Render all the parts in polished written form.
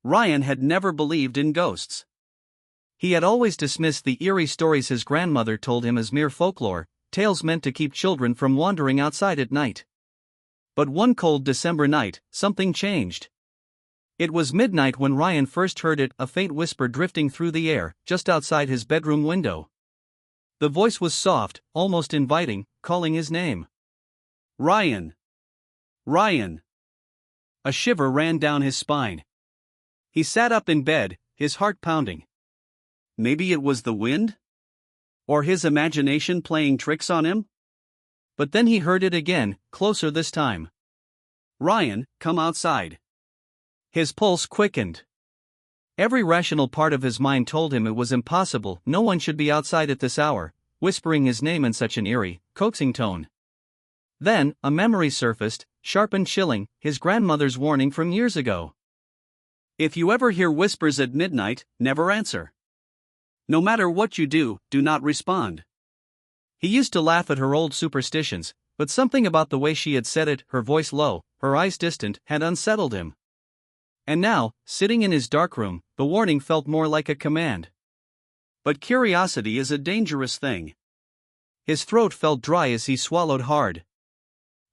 Ryan had never believed in ghosts. He had always dismissed the eerie stories his grandmother told him as mere folklore, tales meant to keep children from wandering outside at night. But one cold December night, something changed. It was midnight when Ryan first heard it, a faint whisper drifting through the air, just outside his bedroom window. The voice was soft, almost inviting, calling his name. Ryan! Ryan! A shiver ran down his spine. He sat up in bed, his heart pounding. Maybe it was the wind? Or his imagination playing tricks on him? But then he heard it again, closer this time. Ryan, come outside. His pulse quickened. Every rational part of his mind told him it was impossible, no one should be outside at this hour, whispering his name in such an eerie, coaxing tone. Then, a memory surfaced, sharp and chilling, his grandmother's warning from years ago. If you ever hear whispers at midnight, never answer. No matter what you do, do not respond. He used to laugh at her old superstitions, but something about the way she had said it, her voice low, her eyes distant, had unsettled him. And now, sitting in his dark room, the warning felt more like a command. But curiosity is a dangerous thing. His throat felt dry as he swallowed hard.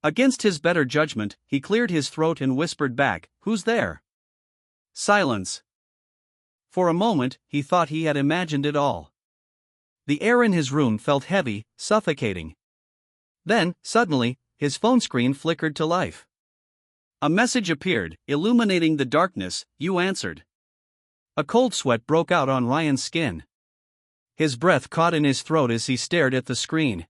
Against his better judgment, he cleared his throat and whispered back, "Who's there?" Silence. For a moment, he thought he had imagined it all. The air in his room felt heavy, suffocating. Then, suddenly, his phone screen flickered to life. A message appeared, illuminating the darkness. "You answered." A cold sweat broke out on Ryan's skin. His breath caught in his throat as he stared at the screen.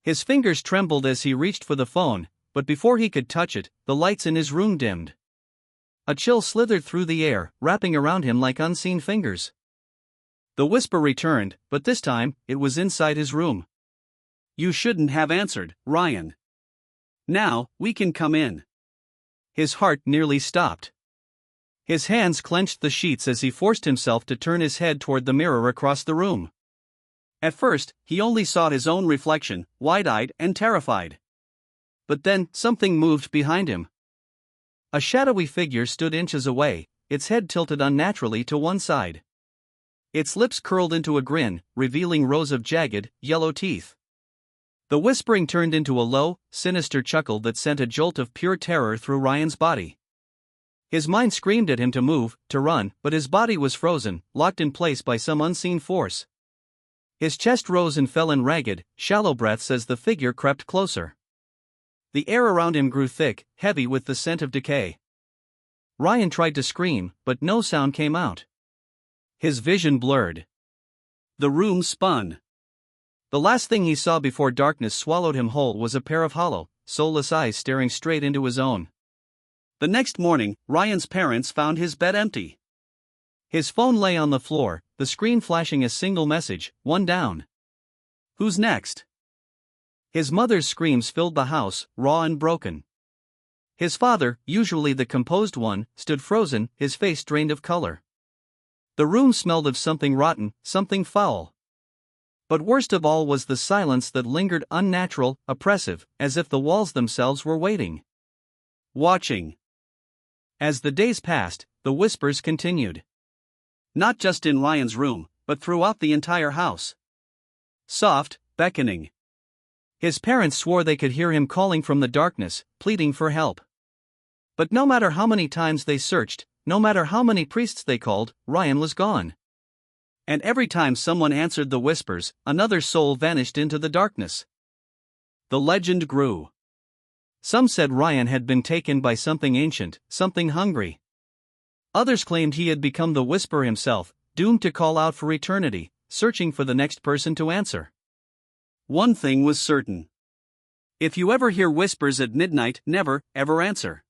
His fingers trembled as he reached for the phone, but before he could touch it, the lights in his room dimmed. A chill slithered through the air, wrapping around him like unseen fingers. The whisper returned, but this time, it was inside his room. "You shouldn't have answered, Ryan. Now, we can come in." His heart nearly stopped. His hands clenched the sheets as he forced himself to turn his head toward the mirror across the room. At first, he only saw his own reflection, wide-eyed and terrified. But then, something moved behind him. A shadowy figure stood inches away, its head tilted unnaturally to one side. Its lips curled into a grin, revealing rows of jagged, yellow teeth. The whispering turned into a low, sinister chuckle that sent a jolt of pure terror through Ryan's body. His mind screamed at him to move, to run, but his body was frozen, locked in place by some unseen force. His chest rose and fell in ragged, shallow breaths as the figure crept closer. The air around him grew thick, heavy with the scent of decay. Ryan tried to scream, but no sound came out. His vision blurred. The room spun. The last thing he saw before darkness swallowed him whole was a pair of hollow, soulless eyes staring straight into his own. The next morning, Ryan's parents found his bed empty. His phone lay on the floor, the screen flashing a single message, "One down." Who's next? His mother's screams filled the house, raw and broken. His father, usually the composed one, stood frozen, his face drained of color. The room smelled of something rotten, something foul. But worst of all was the silence that lingered, unnatural, oppressive, as if the walls themselves were waiting. Watching. As the days passed, the whispers continued. Not just in Ryan's room, but throughout the entire house. Soft, beckoning. His parents swore they could hear him calling from the darkness, pleading for help. But no matter how many times they searched, no matter how many priests they called, Ryan was gone. And every time someone answered the whispers, another soul vanished into the darkness. The legend grew. Some said Ryan had been taken by something ancient, something hungry. Others claimed he had become the whisper himself, doomed to call out for eternity, searching for the next person to answer. One thing was certain. If you ever hear whispers at midnight, never, ever answer.